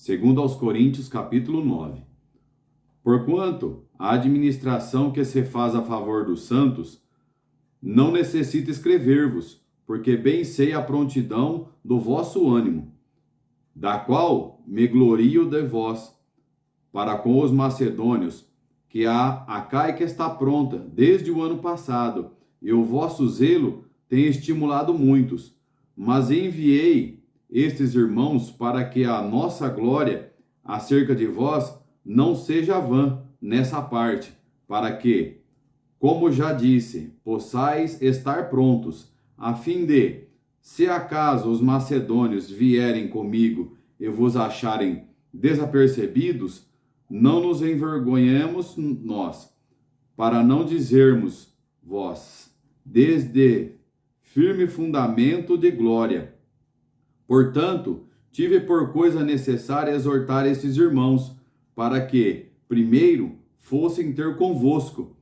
Segundo aos Coríntios, capítulo 9. Porquanto a administração que se faz a favor dos santos não necessita escrever-vos, porque bem sei a prontidão do vosso ânimo, da qual me glorio de vós, para com os macedônios, que a Acaica está pronta desde o ano passado, e o vosso zelo tem estimulado muitos. Mas enviei estes irmãos para que a nossa glória acerca de vós não seja vã nessa parte, para que, como já disse, possais estar prontos, a fim de, se acaso os macedônios vierem comigo e vos acharem desapercebidos, não nos envergonhemos nós, para não dizermos vós, desde firme fundamento de glória. Portanto, tive por coisa necessária exortar estes irmãos, para que, primeiro, fossem ter convosco,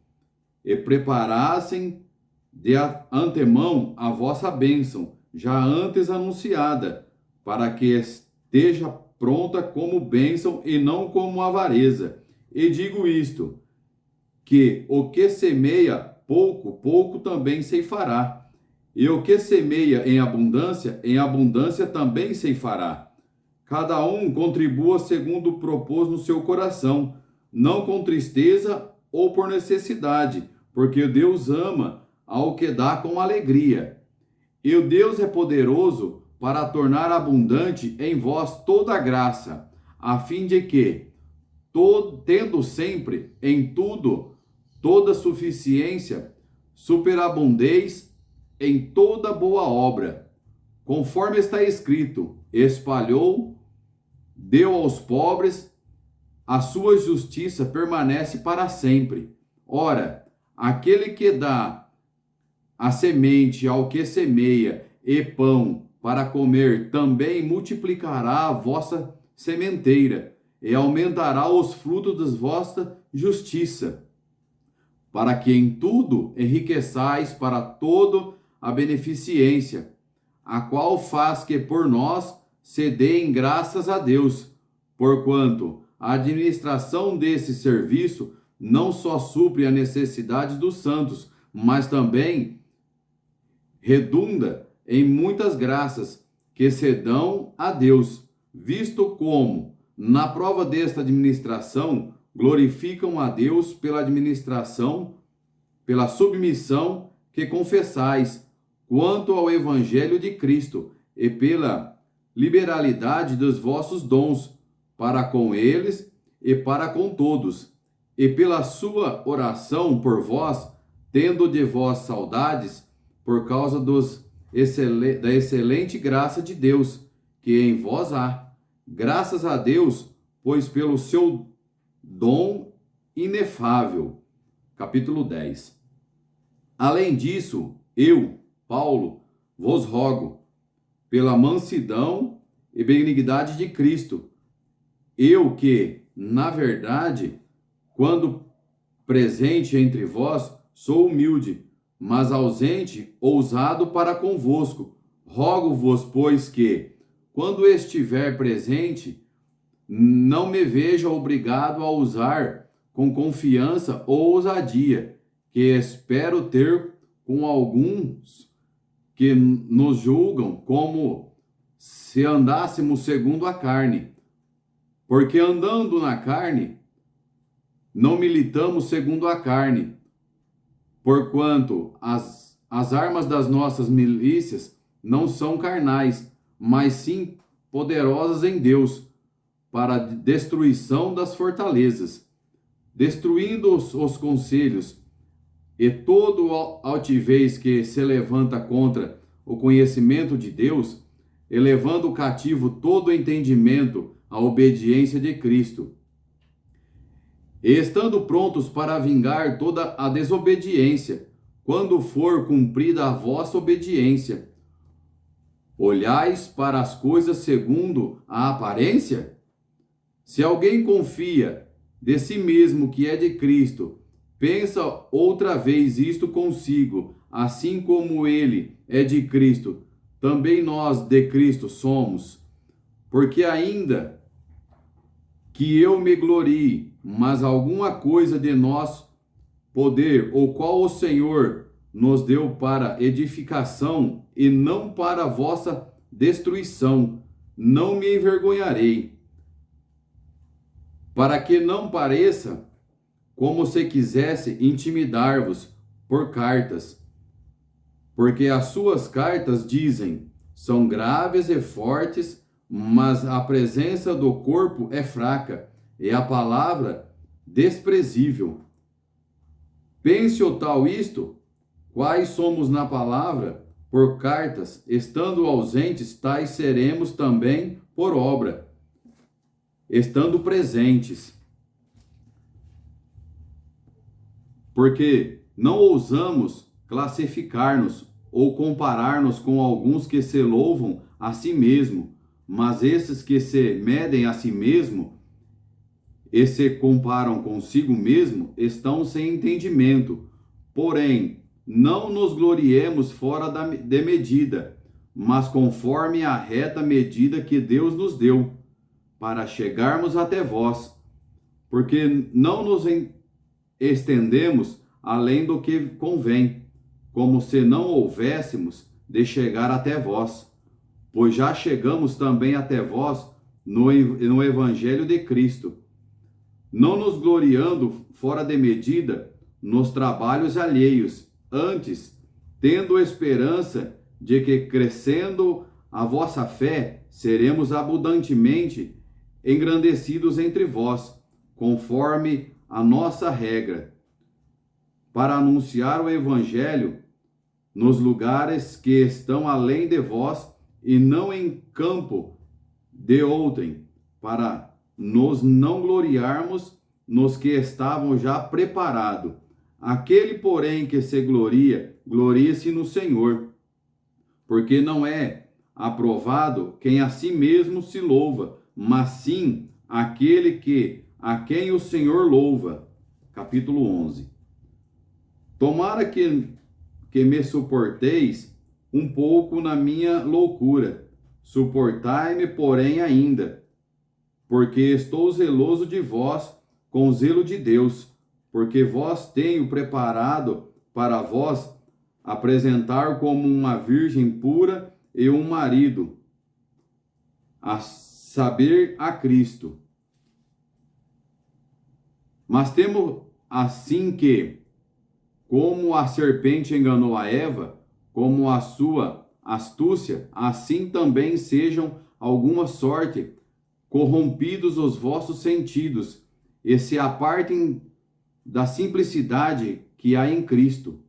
e preparassem de antemão a vossa bênção, já antes anunciada, para que esteja pronta como bênção e não como avareza. E digo isto, que o que semeia pouco, pouco também ceifará. E o que semeia em abundância também ceifará. Cada um contribua segundo propôs no seu coração, não com tristeza ou por necessidade, porque Deus ama ao que dá com alegria. E o Deus é poderoso para tornar abundante em vós toda a graça, a fim de que, tendo sempre em tudo toda suficiência, superabundeis em toda boa obra, conforme está escrito: espalhou, deu aos pobres, a sua justiça permanece para sempre. Ora, aquele que dá a semente ao que semeia e pão para comer, também multiplicará a vossa sementeira e aumentará os frutos da vossa justiça, para que em tudo enriqueçais para toda a beneficência, a qual faz que por nós se deem graças a Deus, porquanto a administração desse serviço não só supre a necessidade dos santos, mas também redunda em muitas graças que se dão a Deus, visto como, na prova desta administração, glorificam a Deus pela administração, pela submissão que confessais, quanto ao Evangelho de Cristo, e pela liberalidade dos vossos dons, para com eles e para com todos, e pela sua oração por vós, tendo de vós saudades, por causa da excelente graça de Deus, que em vós há. Graças a Deus, pois pelo seu dom inefável. Capítulo 10. Além disso, eu, Paulo, vos rogo, pela mansidão e benignidade de Cristo, eu que, na verdade, quando presente entre vós, sou humilde, mas ausente, ousado para convosco. Rogo-vos, pois, que, quando estiver presente, não me veja obrigado a usar com confiança ou ousadia, que espero ter com alguns que nos julgam como se andássemos segundo a carne. Porque andando na carne, não militamos segundo a carne, porquanto as armas das nossas milícias não são carnais, mas sim poderosas em Deus, para a destruição das fortalezas, destruindo os conselhos e todo altivez que se levanta contra o conhecimento de Deus, elevando o cativo todo o entendimento à obediência de Cristo, e estando prontos para vingar toda a desobediência, quando for cumprida a vossa obediência. Olhais para as coisas segundo a aparência? Se alguém confia de si mesmo que é de Cristo, pensa outra vez isto consigo, assim como ele é de Cristo, também nós de Cristo somos. Porque ainda que eu me glorie, mas alguma coisa de nosso poder, ou qual o Senhor nos deu para edificação e não para vossa destruição, não me envergonharei, para que não pareça como se quisesse intimidar-vos por cartas, porque as suas cartas dizem, são graves e fortes, mas a presença do corpo é fraca, e a palavra desprezível. Pense o tal isto, quais somos na palavra, por cartas, estando ausentes, tais seremos também por obra, estando presentes. Porque não ousamos classificar-nos ou comparar-nos com alguns que se louvam a si mesmo, mas esses que se medem a si mesmo e se comparam consigo mesmo estão sem entendimento. Porém, não nos gloriemos fora de medida, mas conforme a reta medida que Deus nos deu, para chegarmos até vós, porque não nos estendemos além do que convém, como se não houvéssemos de chegar até vós, pois já chegamos também até vós no Evangelho de Cristo, não nos gloriando fora de medida nos trabalhos alheios, antes, tendo esperança de que, crescendo a vossa fé, seremos abundantemente engrandecidos entre vós, conforme a nossa regra, para anunciar o Evangelho nos lugares que estão além de vós e não em campo de outrem, para nos não gloriarmos nos que estavam já preparados. Aquele, porém, que se gloria, glorie-se no Senhor, porque não é aprovado quem a si mesmo se louva, mas sim aquele a quem o Senhor louva. Capítulo 11. Tomara que me suporteis um pouco na minha loucura. Suportai-me, porém, ainda, porque estou zeloso de vós com o zelo de Deus, porque vós tenho preparado para vós apresentar como uma virgem pura e um marido, a saber, a Cristo. Mas temo assim que, como a serpente enganou a Eva, como a sua astúcia, assim também sejam alguma sorte corrompidos os vossos sentidos, e se apartem da simplicidade que há em Cristo.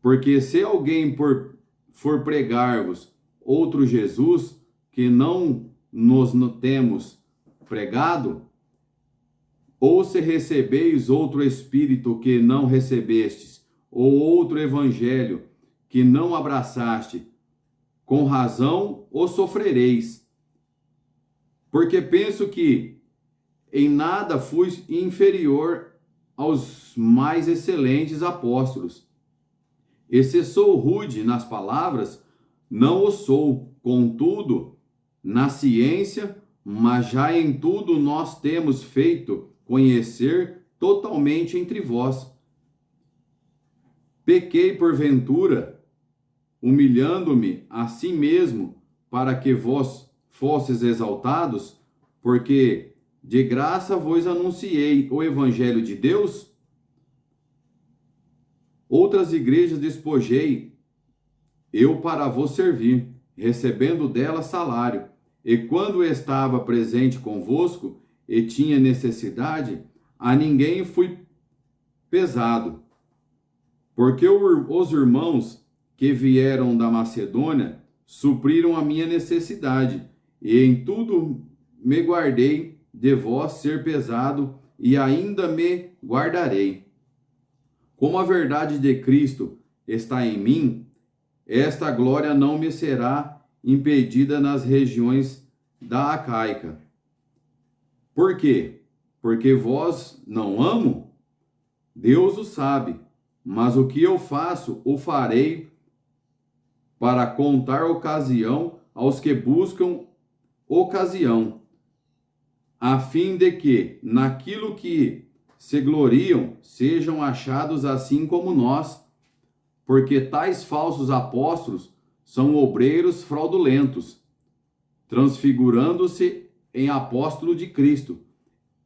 Porque se alguém for pregar-vos outro Jesus, que não nos temos pregado, ou se recebeis outro Espírito que não recebestes, ou outro Evangelho que não abraçaste, com razão o sofrereis. Porque penso que em nada fui inferior aos mais excelentes apóstolos. E se sou rude nas palavras, não o sou, contudo, na ciência, mas já em tudo nós temos feito conhecer totalmente entre vós. Pequei porventura, humilhando-me a si mesmo, para que vós fosses exaltados, porque de graça vos anunciei o Evangelho de Deus? Outras igrejas despojei eu para vos servir, recebendo delas salário. E quando estava presente convosco e tinha necessidade, a ninguém fui pesado. Porque os irmãos que vieram da Macedônia supriram a minha necessidade, e em tudo me guardei de vós ser pesado, e ainda me guardarei. Como a verdade de Cristo está em mim, esta glória não me será impedida nas regiões da Acaica. Por quê? Porque vós não amo? Deus o sabe, mas o que eu faço, o farei para contar ocasião aos que buscam ocasião. a fim de que, naquilo que se gloriam, sejam achados assim como nós, porque tais falsos apóstolos são obreiros fraudulentos, transfigurando-se em apóstolo de Cristo.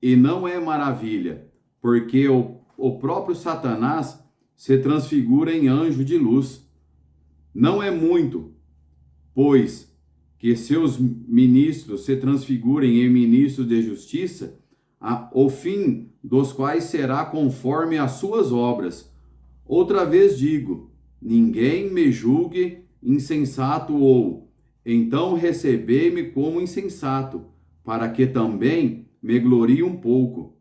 E não é maravilha, porque o próprio Satanás se transfigura em anjo de luz. Não é muito, pois, que seus ministros se transfigurem em ministros de justiça, o fim dos quais será conforme as suas obras. Outra vez digo, ninguém me julgue insensato ou, então recebei-me como insensato, para que também me glorie um pouco.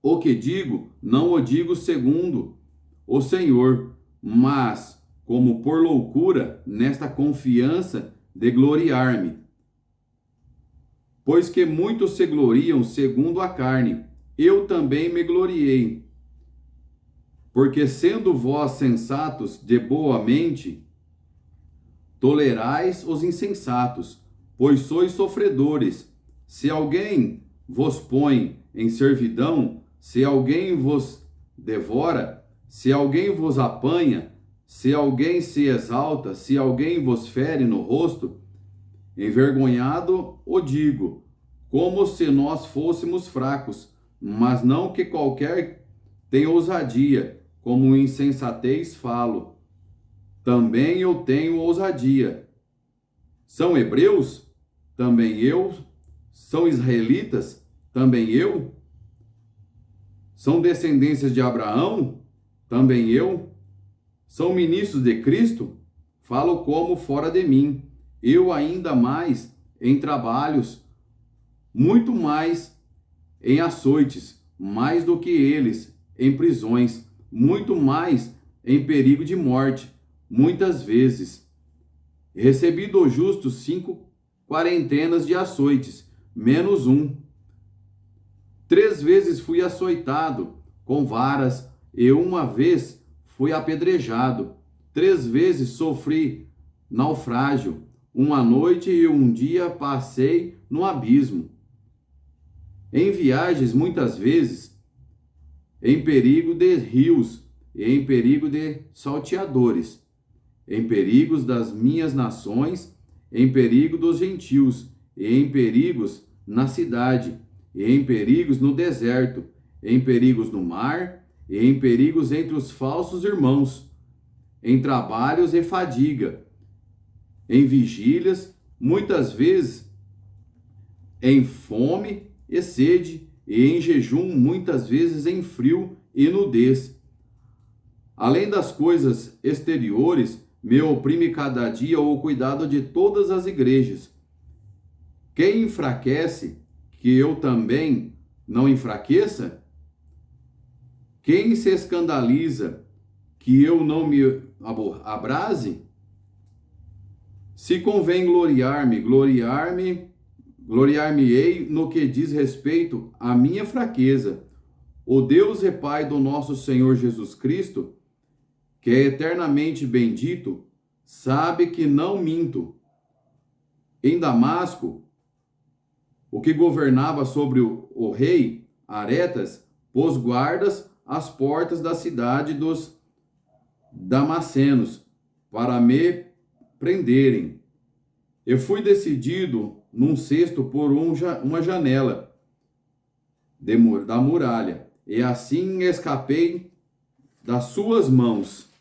O que digo, não o digo segundo o Senhor, mas como por loucura, nesta confiança de gloriar-me. Pois que muitos se gloriam segundo a carne, eu também me gloriei. Porque sendo vós sensatos de boa mente, tolerais os insensatos, pois sois sofredores. Se alguém vos põe em servidão, se alguém vos devora, se alguém vos apanha, se alguém se exalta, se alguém vos fere no rosto, envergonhado o digo, como se nós fôssemos fracos, mas não que qualquer tenha ousadia, como insensatez falo. Também eu tenho ousadia. São hebreus? Também eu. São israelitas? Também eu. São descendências de Abraão? Também eu. São ministros de Cristo? Falo como fora de mim. Eu ainda mais em trabalhos, muito mais em açoites, mais do que eles, em prisões, muito mais em perigo de morte, muitas vezes. Recebi do justo 5 quarentenas de açoites, menos um. 3 vezes fui açoitado com varas, e uma vez fui apedrejado. 3 vezes sofri naufrágio. Uma noite e um dia passei no abismo. Em viagens, muitas vezes, em perigo de rios, e em perigo de salteadores, em perigos das minhas nações, em perigo dos gentios, e em perigos na cidade, e em perigos no deserto, em perigos no mar, e em perigos entre os falsos irmãos, em trabalhos e fadiga, em vigílias, muitas vezes em fome e sede, e em jejum, muitas vezes em frio e nudez. Além das coisas exteriores, me oprime cada dia o cuidado de todas as igrejas. Quem enfraquece, que eu também não enfraqueça? Quem se escandaliza, que eu não me abrase? Se convém gloriar-me-ei no que diz respeito à minha fraqueza. O Deus e Pai do nosso Senhor Jesus Cristo, que é eternamente bendito, sabe que não minto. Em Damasco, o que governava sobre o rei Aretas, pôs guardas às portas da cidade dos damascenos, para me prenderem. Eu fui decidido num cesto por uma janela da muralha, e assim escapei das suas mãos.